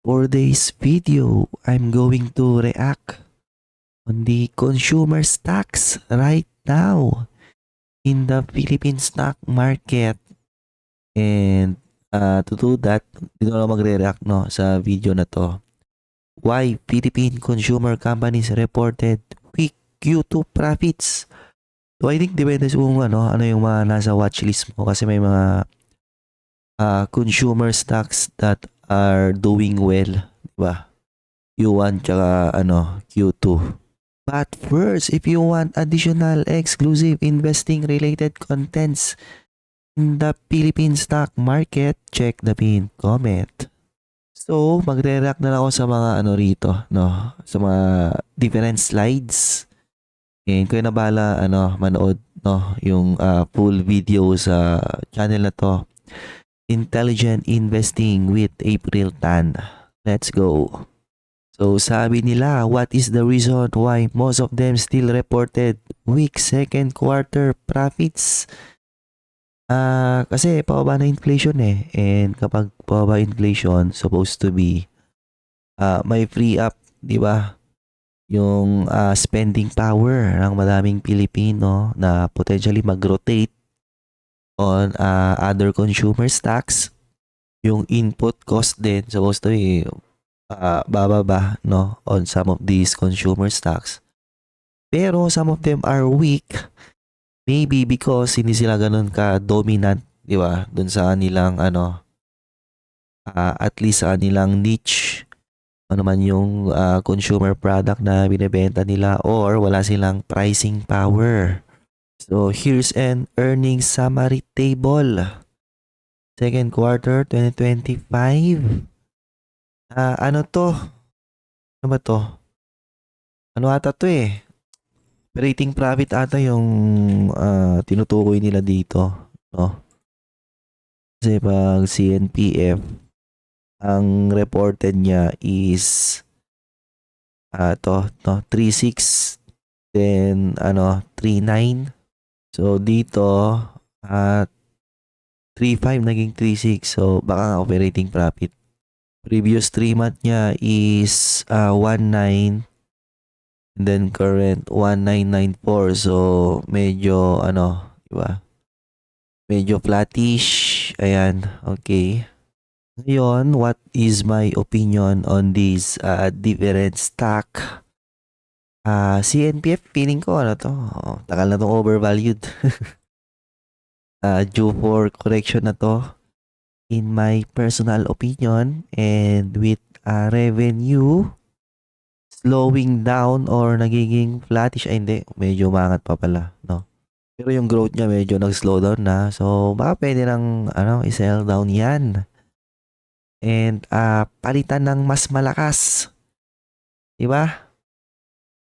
For this video, I'm going to react on the consumer stocks right now in the Philippine stock market. And to do that, dito na magre-react sa video na to. Why Philippine consumer companies reported weak Q2 profits. So I think depende sa kung ano yung mga nasa watchlist mo kasi may mga consumer stocks that are doing well, di ba? Q1 tsaka Q2. But first, if you want additional exclusive investing related contents in the Philippine stock market, check the pinned comment. So, magre-react na lang ako sa mga rito, sa mga different slides. And kung na bala manood yung full video sa channel na to, Intelligent Investing with April Tan. Let's go. So sabi nila, what is the reason why most of them still reported weak second quarter profits? Kasi pababa na inflation and kapag pababa inflation, supposed to be may free up, di ba? Yung spending power ng madaming Pilipino na potentially mag-rotate on other consumer stocks. Yung input cost din supposed to be bababa on some of these consumer stocks. Pero some of them are weak. Maybe because hindi sila ganun ka-dominant, di ba? Dun sa kanilang at least sa kanilang niche. Ano man yung consumer product na binebenta nila or wala silang pricing power. So here's an earnings summary table. Second quarter 2025. Ano to? Ano ba to? Ano ata to Operating profit ata yung tinutukoy nila dito, no? Kasi pag CNPF, ang reported niya is 36 then 39. So dito 35 naging 36. So baka operating profit. Previous 3 month niya is 19 and then current 1994. So medyo di ba? Medyo flattish. Ayan, okay. Ngayon, what is my opinion on this different stock? CNPF, feeling ko tagal na tong overvalued. Due for correction na to in my personal opinion, and with revenue slowing down or nagiging flattish, hindi, medyo umangat pa pala, no? Pero yung growth niya medyo nag-slow down na, so baka pwede nang i-sell down yan. And palitan ng mas malakas, di ba?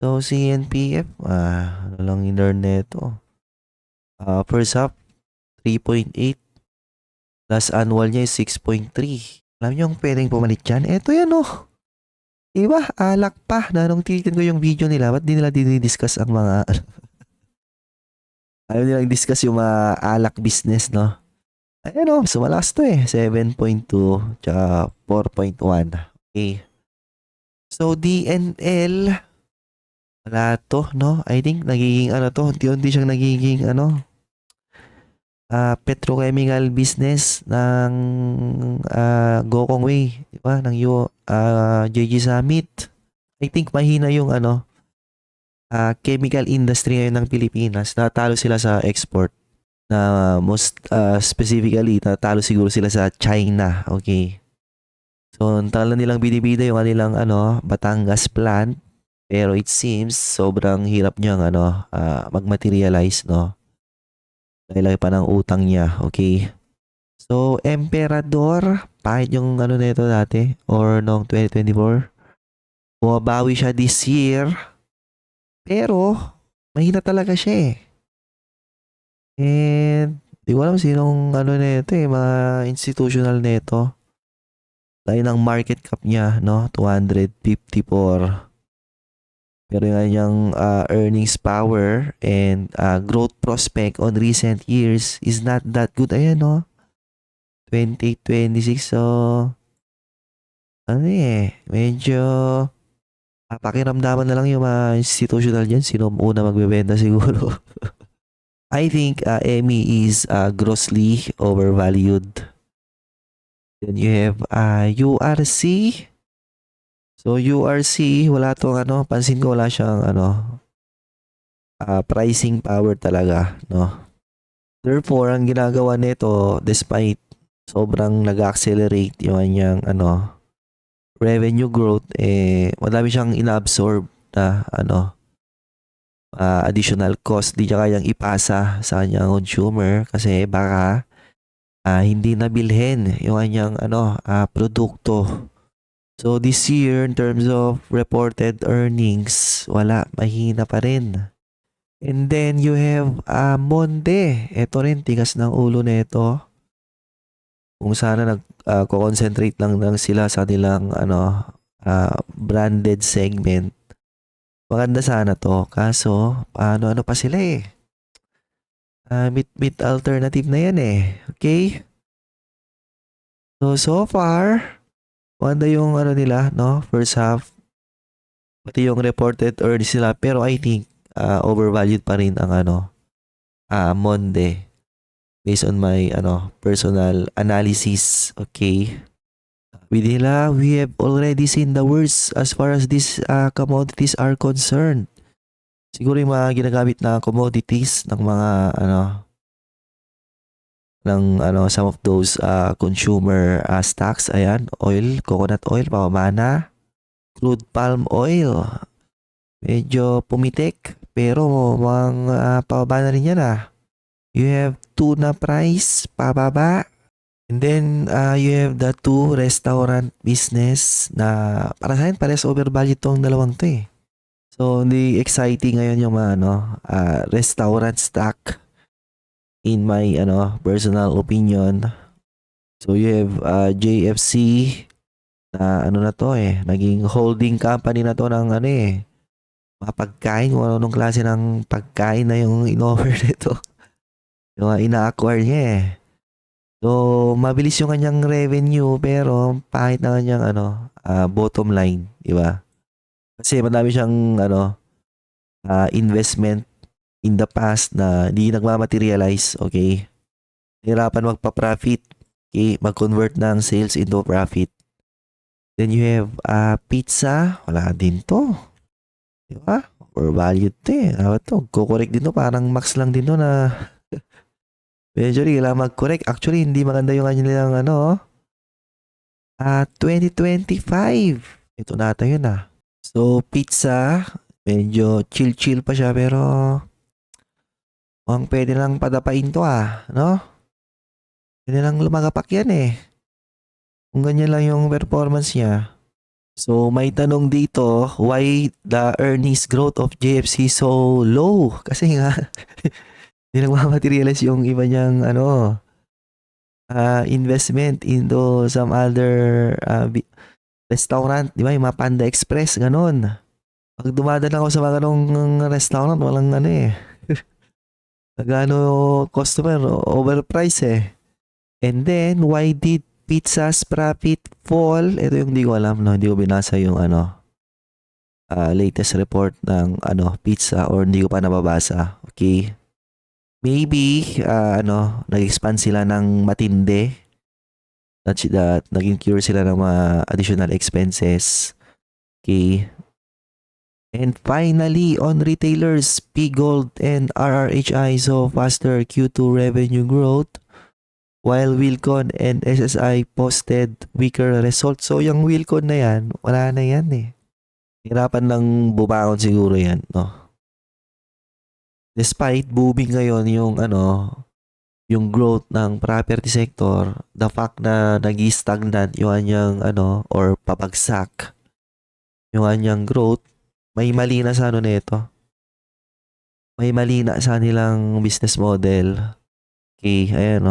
So CNPF, ano lang internet to? First half 3.8, last annual niya is 6.3. Alam niyo yung pwedeng pumalit dyan? Eto yan Diba? Alak pa. Na nung tinitin ko yung video nila, ba't di nila dinidiscuss ang mga ayaw nilang discuss yung mga alak business, no? Ayan sumalakas to 7.2 tsaka 4.1. Okay. So DNL, wala to, no? I think nagiging unti-unti siyang nagiging petrochemical business ng Gokong Way, di ba? Ng JG Summit. I think mahina yung chemical industry ngayon ng Pilipinas. Natalo sila sa export. Na most specifically, natalo siguro sila sa China. Okay. So, tala nilang binibida yung kanilang Batangas plant. Pero it seems sobrang hirap niyang mag-materialize, no? Dahil pa ng utang niya, okay? So, Emperador, pahit yung nito dati or noong 2024. Bumabawi siya this year. Pero, mahina talaga siya And, di ko alam sinong nito mga institutional nito. Dahil ng market cap niya, no? 254. Pero yung kanyang earnings power and growth prospect on recent years is not that good. Ayan, 28, 26. So, ano medyo pakiramdaman na lang yung mga institutional dyan. Sino una magbebenta siguro? I think Emmy is grossly overvalued. Then you have URC. So URC, wala tong pansin ko wala siyang pricing power talaga, no? Therefore, ang ginagawa nito despite sobrang nag-accelerate yung kanyang revenue growth, madami siyang inaabsorb na additional cost. Di niya kayang ipasa sa kanyang consumer kasi baka hindi nabilhin yung kanyang produkto. So this year in terms of reported earnings, wala, mahina pa rin. And then you have Monde. Ito rin tigas ng ulo nito. Kung sana concentrate lang sila sa nilang branded segment. Maganda sana to. Kaso ano pa sila Meat alternative na yan Okay? So far, maganda yung nila, no? First half. Pati yung reported earnings nila. Pero I think, overvalued pa rin ang Monde. Based on my, personal analysis. Okay? With nila, we have already seen the worst as far as these commodities are concerned. Siguro yung mga ginagamit na commodities ng mga some of those consumer stocks, ayan, oil, coconut oil, pamana, crude palm oil. Medyo pumitik, pero mga pababa na rin yan You have tuna price, pababa. And then, you have the two restaurant business na para sa akin, pares overvalued tong dalawang to So, hindi exciting ngayon yung mga restaurant stock in my personal opinion. So, you have JFC na na to naging holding company na to ng mga pagkain, kung anong klase ng pagkain na yung in-offer nito. Yung ina-acquire niya So, mabilis yung kanyang revenue pero pahit na kanyang bottom line, di ba? Kasi madami siyang investment in the past na hindi nagmamaterialize, okay? Hirapan magpa-profit, okay? Mag-convert ng sales into profit. Then you have pizza, wala din to. Di ba? Overvalued to Dapat to, kukorek din to, parang max lang din to na medyo kailangan mag-correct. Actually, hindi maganda yung kanilang 2025. Ito nata yun So, pizza, medyo chill-chill pa siya pero mukhang pwede lang padapain to no? Pwede lang lumagapak yan Kung ganyan lang yung performance niya. So, may tanong dito, why the earnings growth of JFC so low? Kasi nga, hindi nagmamaterialize yung iba niyang investment into some other restaurant, di ba? Yung mga Panda Express, ganun. Pag dumadaan ako sa mga ganong restaurant, walang nagano customer, overprice And then, why did pizza's profit fall? Ito yung hindi ko alam, no? Hindi ko binasa yung latest report ng pizza or hindi ko pa nababasa. Okay? Maybe, nag-expand sila ng matindi. That naging cure sila ng mga additional expenses. Okay. And finally, on retailers, P-Gold and RRHI saw faster Q2 revenue growth while Wilcon and SSI posted weaker results. So, yung Wilcon na yan, wala na yan Hirapan lang bumangon siguro yan, no? Despite booming ngayon yung growth ng property sector, the fact na nag-stagnant yung kanyang or papagsak yung kanyang growth, may mali na sa nito. May mali na sa nilang business model. Okay, ayan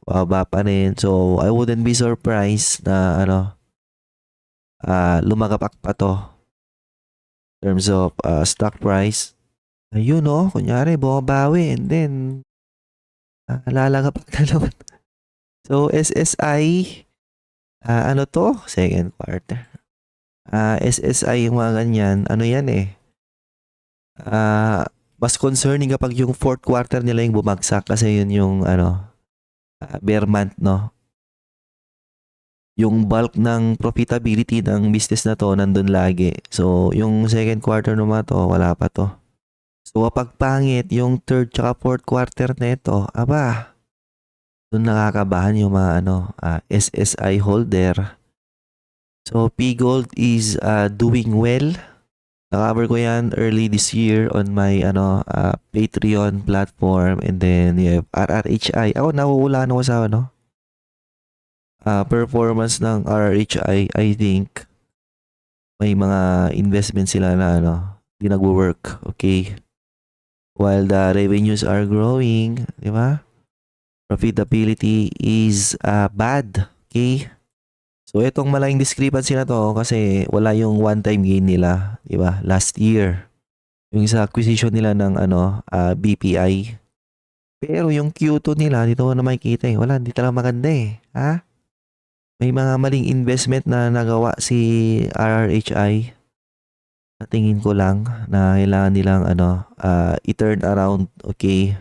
baba pa rin. So, I wouldn't be surprised na lumagapak pa to in terms of stock price. Ayun kunyari bumabawi and then lalagapak na naman. So, SSI Ano to? Second quarter. SSI yung mga ganyan. Ano yan eh? Mas concerning kapag yung fourth quarter nila yung bumagsak kasi yun yung bear month, no? Yung bulk ng profitability ng business na to nandun lagi. So, yung second quarter naman to, wala pa to. So, kapag pangit, yung third tsaka fourth quarter na ito, aba, dun nakakabahan yung mga SSI holder. So, P-Gold is doing well. Nakaver ko yan early this year on my Patreon platform, and then you have RRHI. Ako nauulaan ako sa performance ng RRHI. I think may mga investment sila na di nagwo-work, okay? While the revenues are growing, di ba? Profitability is bad, okay? So itong malaking discrepancy na to kasi wala yung one-time gain nila, di ba? Last year. Yung sa acquisition nila ng BPI. Pero yung Q2 nila, dito mo na makikita eh. Wala, hindi talaga maganda eh. Ha? May mga maling investment na nagawa si RRHI. Tingin ko lang na kailangan nilang i-turn around, okay?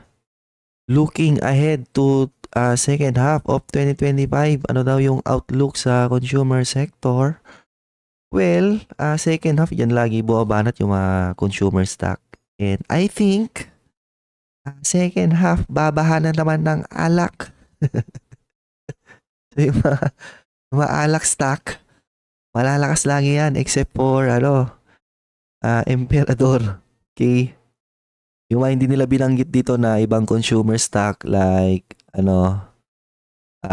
Looking ahead to second half of 2025, ano daw yung outlook sa consumer sector? Well, second half yan lagi buwabanat yung mga consumer stock. And I think second half babahanan naman ng alak. So, yung mga alak stock, malalakas lagi yan except for Emperador. Okay? Yung mga hindi nila binanggit dito na ibang consumer stock like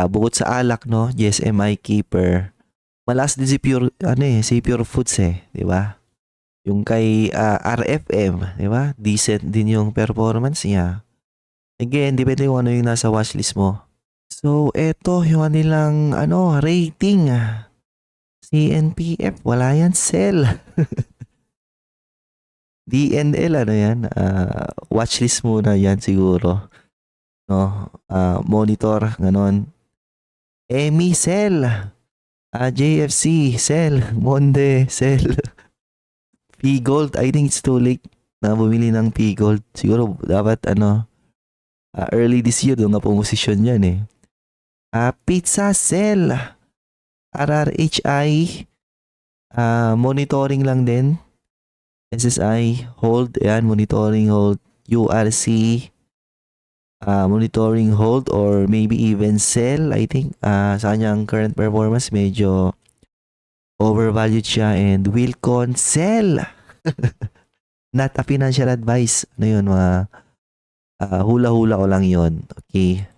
bukod sa alak, no, GSMI Keeper. Malakas din si Pure Foods eh, di ba? Yung kay RFM, di ba? Decent din yung performance niya. Again, depende kung ano yung nasa watchlist mo. So, eto yung nilang rating. CNPF, wala yan, sell. DNL, yan? Watchlist muna yan siguro. No? Monitor, ganon. EMI, sell. JFC, sell. Monde, sell. P-Gold, I think it's too late na bumili ng P-Gold. Siguro dapat early this year doon nga pumosisyon yan eh. Pizza, sell. RRHI, monitoring lang din. SSI, hold. Ayan, monitoring, hold. URC, monitoring, hold, or maybe even sell. I think sa kanyang current performance, medyo overvalued siya. And Wilcon, sell. Not a financial advice. Ano yun, mga hula-hula ko lang yun. Okay.